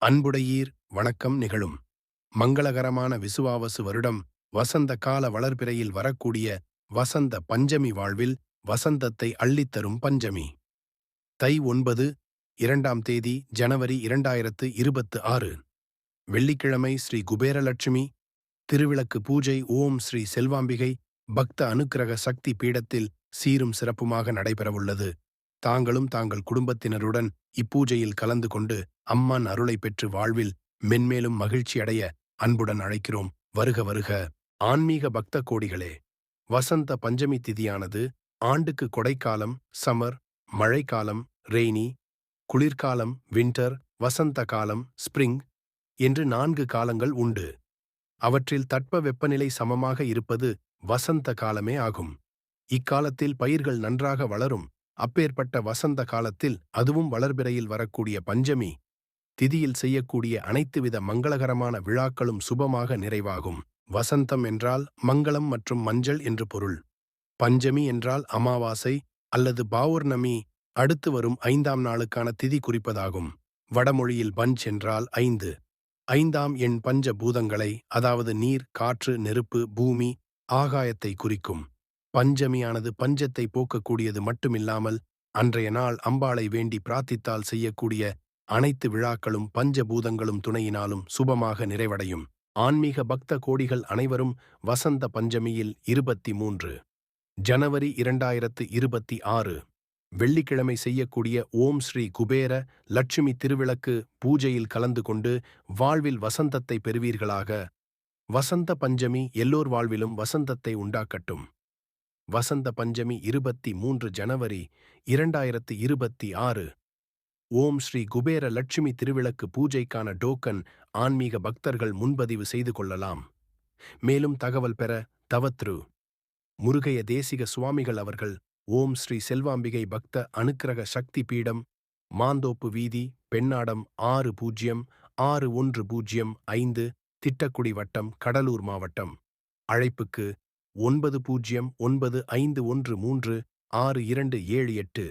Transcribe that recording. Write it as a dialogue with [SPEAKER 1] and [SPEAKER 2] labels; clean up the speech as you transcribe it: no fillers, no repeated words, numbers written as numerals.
[SPEAKER 1] அன்புடையீர் வணக்கம் நிகழும் மங்களகரமான விசுவாவசு வருடம் வசந்த கால வளர்பிறையில் வரக்கூடிய வசந்த பஞ்சமி வாழ்வில் வசந்தத்தை அள்ளித்தரும் பஞ்சமி. தை 9 2ஆம் தேதி ஜனவரி 2026 வெள்ளிக்கிழமை ஸ்ரீ குபேரலட்சுமி திருவிளக்கு பூஜை. ஓம் ஸ்ரீ செல்வாம்பிகை பக்த அனுக்கிரக சக்தி பீடத்தில் சீரும் சிறப்புமாக நடைபெறவுள்ளது. தாங்களும் தாங்கள் குடும்பத்தினருடன் இப்பூஜையில் கலந்து கொண்டு அம்மான் அருளை பெற்று வாழ்வில் மென்மேலும் மகிழ்ச்சி அடைய அன்புடன் அழைக்கிறோம். வருக வருக. ஆன்மீக பக்த கோடிகளே, வசந்த பஞ்சமி திதியானது ஆண்டுக்கு கொடைக்காலம், சம்மர், மழைக்காலம், ரெய்னி, குளிர்காலம், வின்டர், வசந்த காலம், ஸ்பிரிங் என்று 4 காலங்கள் உண்டு. அவற்றில் தட்ப வெப்பநிலை சமமாக இருப்பது வசந்த காலமே ஆகும். இக்காலத்தில் பயிர்கள் நன்றாக வளரும். அப்பேற்பட்ட வசந்த காலத்தில், அதுவும் வளர்பிறையில் வரக்கூடிய பஞ்சமி திதியில் செய்யக்கூடிய அனைத்துவித மங்களகரமான விழாக்களும் சுபமாக நிறைவாகும். வசந்தம் என்றால் மங்களம் மற்றும் மஞ்சள் என்று பொருள். பஞ்சமி என்றால் அமாவாசை அல்லது பௌர்ணமி அடுத்து வரும் 5ஆம் நாளுக்கான திதி குறிப்பதாகும். வடமொழியில் பஞ்ச் என்றால் 5. 5ஆம் எண் பஞ்ச பூதங்களை, அதாவது நீர், காற்று, நெருப்பு, பூமி, ஆகாயத்தை குறிக்கும். பஞ்சமியானது பஞ்சத்தை போக்கக்கூடியது மட்டுமில்லாமல் அன்றைய நாள் அம்பாளை வேண்டி பிரார்த்தித்தால் செய்யக்கூடிய அனைத்து விழாக்களும் பஞ்சபூதங்களும் துணையினாலும் சுபமாக நிறைவடையும். ஆன்மீக பக்த கோடிகள் அனைவரும் வசந்த பஞ்சமியில் 23 ஜனவரி 2026 வெள்ளிக்கிழமை செய்யக்கூடிய ஓம் ஸ்ரீ குபேர லட்சுமி திருவிளக்கு பூஜையில் கலந்து கொண்டு வாழ்வில் வசந்தத்தை பெறுவீர்களாக. வசந்த பஞ்சமி எல்லோர் வாழ்விலும் வசந்தத்தை உண்டாக்கட்டும். வசந்த பஞ்சமி 23 ஜனவரி 2026. ஓம் ஸ்ரீ குபேர லட்சுமி திருவிளக்கு பூஜைக்கான டோக்கன் ஆன்மீக பக்தர்கள் முன்பதிவு செய்து கொள்ளலாம். மேலும் தகவல் பெற தவத்ரு முருகைய தேசிக சுவாமிகள் அவர்கள், ஓம் ஸ்ரீ செல்வாம்பிகை பக்த அனுக்கிரக சக்தி பீடம், மாந்தோப்பு வீதி, பெண்ணாடம் 606105, திட்டக்குடி வட்டம், கடலூர் மாவட்டம். அழைப்புக்கு 9095136278.